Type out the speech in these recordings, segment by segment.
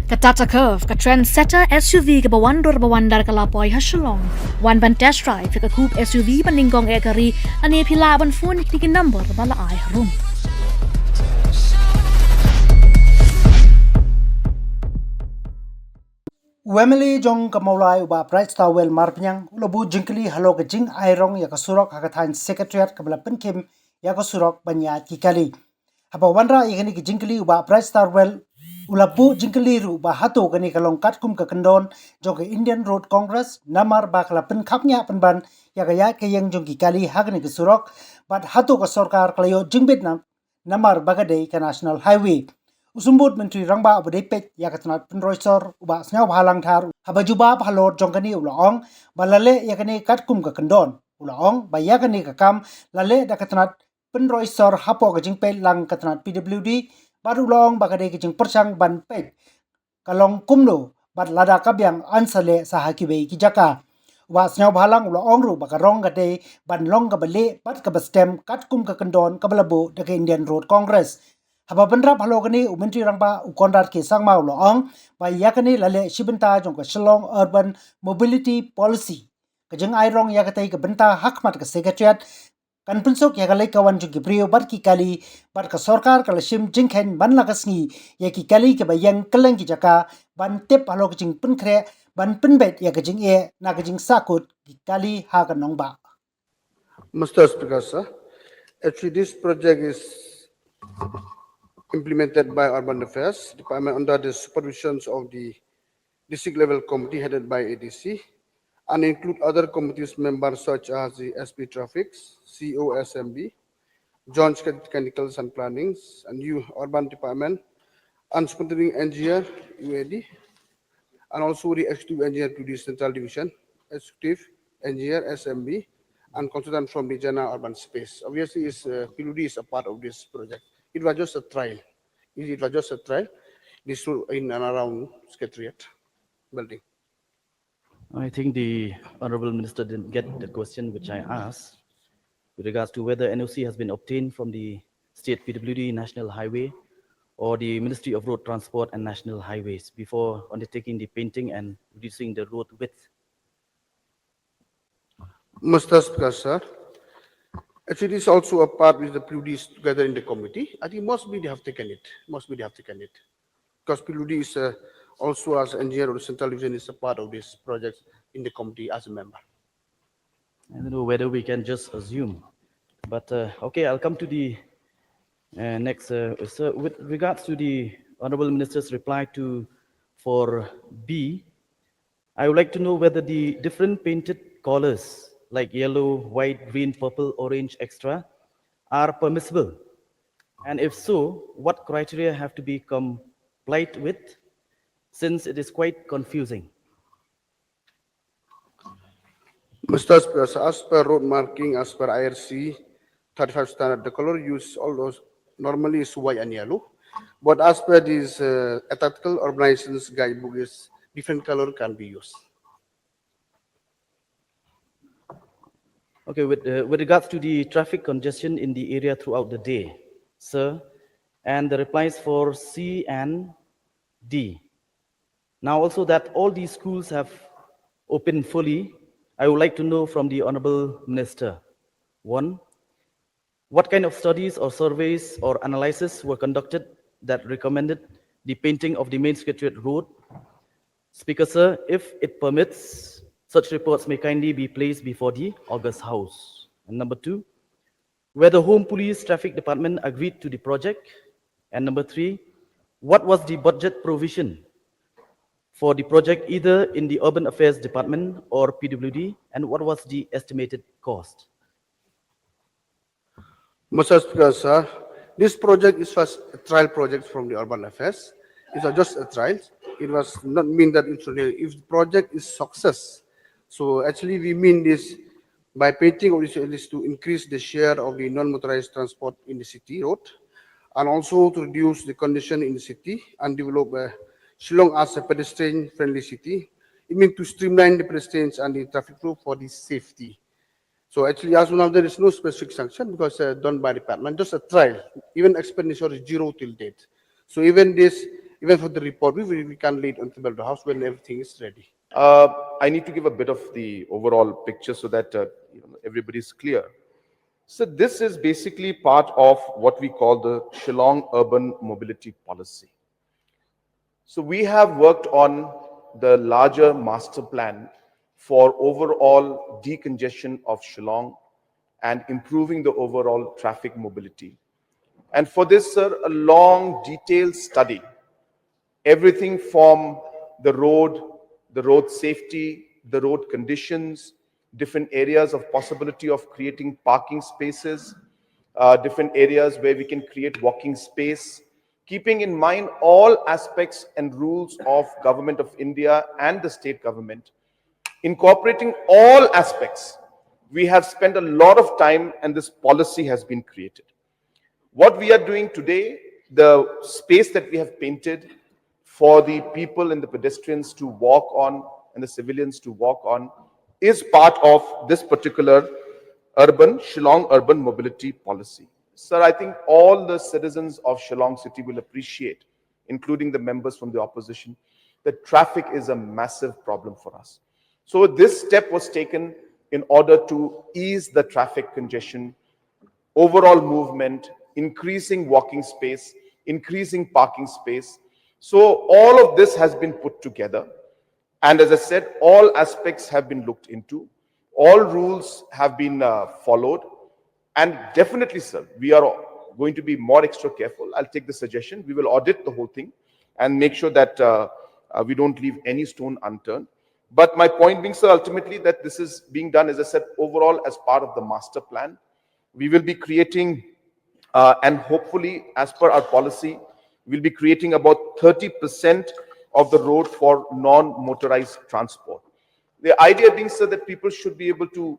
Katata Curve, ka trendsetter SUV ke bawandar kalapoy ha Shillong. One ban test drive ke coupe SUV paningkong ekari ani pila ban phone ni number bala ai Rong. Wemily jong ka Mawlai uba bright star well marpnyang ulabu jingkli halo ka jing Rong ya ka Surok hakathan Secretariat ka bala penkim ya ka Surok banya Kylli. Haba wanra igani ki jingkli uba bright star well ulabu jingkli ru ba hato kani ka longkat kum ka kendon jong ka Indian Road Congress namar ba kala pen khapnya penban ya ka yang jong Kylli hagani ka Surok bat hato ka sarkar klayo jingbit namar bagade ka National Highway. Usumbut Menteri Rangba Abadepet yakatnat penroisor uba snyaw halang thar habajuba halor jongkani ulaong balale yakani katkum ka kendon ulaong ba yakani ka kam lale dakatnat penroisor hapo ka jingpe lang katnat PWD baru long bagade ka jing persang ban pet kalong kumno bat lada kabyang ansale sahakibe kijaka wa snyaw halang ulaong ru baka Rong gade ban long ka bale bat ka bastem katkum ka kendon ka balabo daka Indian Road Congress. Haba benrap halogani Menteri Rangba ukondar ke sangma uloong ba yakani lale shibenta jong ka Shillong Urban Mobility Policy kajeng Rong yakatai ka benta Hakhmat ka Secretariat kan pensok yakalai kawan jong ki brio bar ki Kylli bar ka sorkar kala shim jingkhen ban lakasngi ya ki Kylli ke bayang keleng ki jaka ban tep halog jing penkre ban penbet ya kajing na kajing sakut ki Kylli ha ka nongba. Mr. Speaker, sir, actually this project is implemented by Urban Affairs Department under the supervision of the district level committee headed by ADC and include other committees members such as the SP Traffics, COSMB, Joint Chemicals and Plannings, and new Urban Department, and Superintending Engineer, UAD, and also the Executive Engineer to the Central Division, Executive Engineer, SMB, and consultant from the General Urban Space. Obviously, PUD is a part of this project. It was just a trial. It was just a trial. This was in and around Secretariat building. I think the Honorable Minister didn't get the question which I asked with regards to whether NOC has been obtained from the State PWD National Highway or the Ministry of Road Transport and National Highways before undertaking the painting and reducing the road width. Mr. Speaker, sir, actually, it is also a part with the PUDs together in the committee. I think mostly they have taken it. Because PUD is also as engineer of the Central Division is a part of this project in the committee as a member. I don't know whether we can just assume, but okay, I'll come to the next. Sir, with regards to the Honorable Minister's reply for B, I would like to know whether the different painted colors like yellow, white, green, purple, orange, extra, are permissible? And if so, what criteria have to be complied with, since it is quite confusing? Mr. Speaker, as per road marking, as per IRC 35 standard, the color used all those normally is white and yellow. But as per this tactical organization's guidebook, is different color can be used. Okay, with regards to the traffic congestion in the area throughout the day, sir, and the replies for C and D. Now also that all these schools have opened fully, I would like to know from the Honorable Minister. One, what kind of studies or surveys or analysis were conducted that recommended the painting of the main Secretariat road? Speaker, sir, if it permits, such reports may kindly be placed before the August House. And number two, whether Home Police Traffic Department agreed to the project. And number three, what was the budget provision for the project either in the Urban Affairs Department or PWD, and what was the estimated cost? Mr. Speaker, sir, this project is first a trial project from the Urban Affairs. It was just a trial. It was not mean that it's real. If the project is success, so actually we mean this by painting of this is to increase the share of the non-motorized transport in the city road, and also to reduce the congestion in the city and develop Shillong as a pedestrian-friendly city. It means to streamline the pedestrians and the traffic flow for the safety. So actually, as of now, there is no specific sanction because done by the department, just a trial. Even expenditure is zero till date. So even this even for the report, we can lead on the house when everything is ready. I need to give a bit of the overall picture so that everybody's clear. So this is basically part of what we call the Shillong Urban Mobility Policy. So we have worked on the larger master plan for overall decongestion of Shillong and improving the overall traffic mobility. And for this, sir, a long detailed study, everything from the road safety, the road conditions, different areas of possibility of creating parking spaces, different areas where we can create walking space, keeping in mind all aspects and rules of Government of India and the state government, incorporating all aspects. We have spent a lot of time and this policy has been created. What we are doing today, the space that we have painted for the people and the pedestrians to walk on and the civilians to walk on is part of this particular Shillong urban mobility policy. Sir, I think all the citizens of Shillong city will appreciate, including the members from the opposition, that traffic is a massive problem for us. So this step was taken in order to ease the traffic congestion, overall movement, increasing walking space, increasing parking space. So all of this has been put together. And as I said, all aspects have been looked into. All rules have been followed. And definitely, sir, we are going to be more extra careful. I'll take the suggestion. We will audit the whole thing and make sure that we don't leave any stone unturned. But my point being, sir, ultimately that this is being done, as I said, overall as part of the master plan. We will be creating, and hopefully, as per our policy, we'll be creating about 30% of the road for non-motorized transport. The idea being, sir, that people should be able to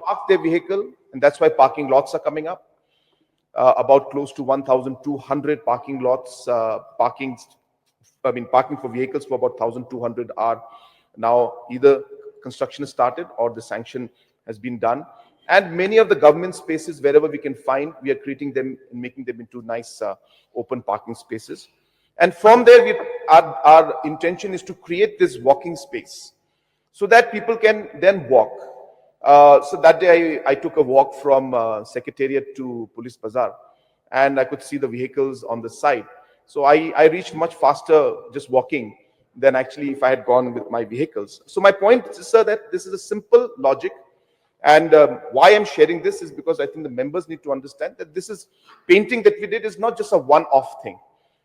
park their vehicle, and that's why parking lots are coming up. About close to 1,200 parking lots, parking for vehicles for about 1,200 are now either construction is started or the sanction has been done. And many of the government spaces, wherever we can find, we are creating them and making them into nice open parking spaces. And from there, our intention is to create this walking space so that people can then walk. So that day I took a walk from Secretariat to Police Bazaar and I could see the vehicles on the side. So I reached much faster just walking than actually if I had gone with my vehicles. So my point is, sir, that this is a simple logic. And why I'm sharing this is because I think the members need to understand that this is painting that we did is not just a one-off thing.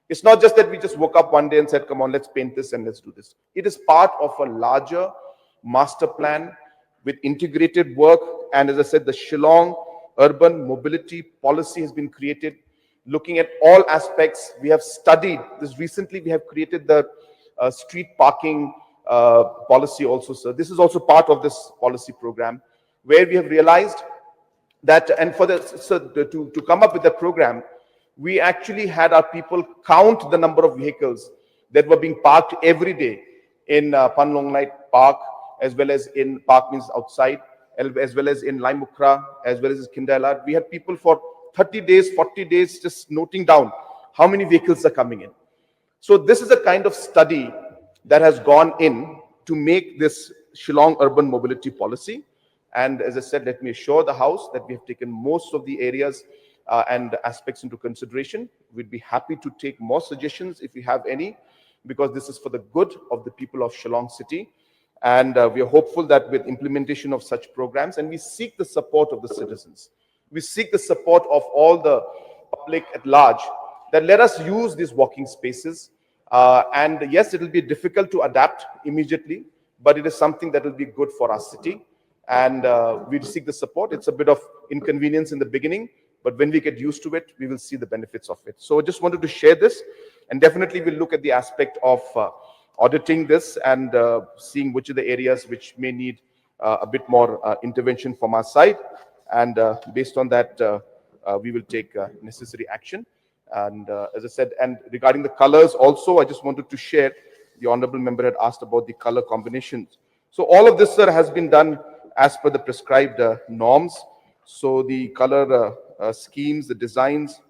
It's not just that we just woke up one day and said, come on, let's paint this and let's do this. It is part of a larger master plan with integrated work. And as I said, the Shillong urban mobility policy has been created, looking at all aspects. We have studied this recently. We have created the street parking policy also, sir. This is also part of this policy program, where we have realized that, and for the, so to come up with the program, we actually had our people count the number of vehicles that were being parked every day in Panlonglait Park, as well as in park means outside, as well as in Laimukra, as well as in Kindala. We had people for 30 days, 40 days, just noting down how many vehicles are coming in. So this is a kind of study that has gone in to make this Shillong urban mobility policy. And as I said, let me assure the House that we have taken most of the areas and aspects into consideration. We'd be happy to take more suggestions if you have any, because this is for the good of the people of Shillong city. And we are hopeful that with implementation of such programs, and we seek the support of the citizens, we seek the support of all the public at large, that let us use these walking spaces. And yes, it will be difficult to adapt immediately, but it is something that will be good for our city. And we seek the support. It's a bit of inconvenience in the beginning, but when we get used to it, we will see the benefits of it. So I just wanted to share this, and definitely we'll look at the aspect of auditing this and seeing which are the areas which may need a bit more intervention from our side. And based on that, we will take necessary action. And as I said, and regarding the colors also, I just wanted to share, the honorable member had asked about the color combinations. So all of this, sir, has been done as per the prescribed norms. So the color schemes, the designs,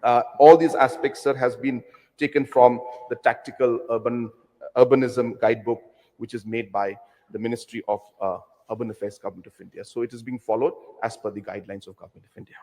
all these aspects, sir, has been taken from the Tactical Urbanism Guidebook, which is made by the Ministry of Urban Affairs, Government of India. So it is being followed as per the guidelines of Government of India.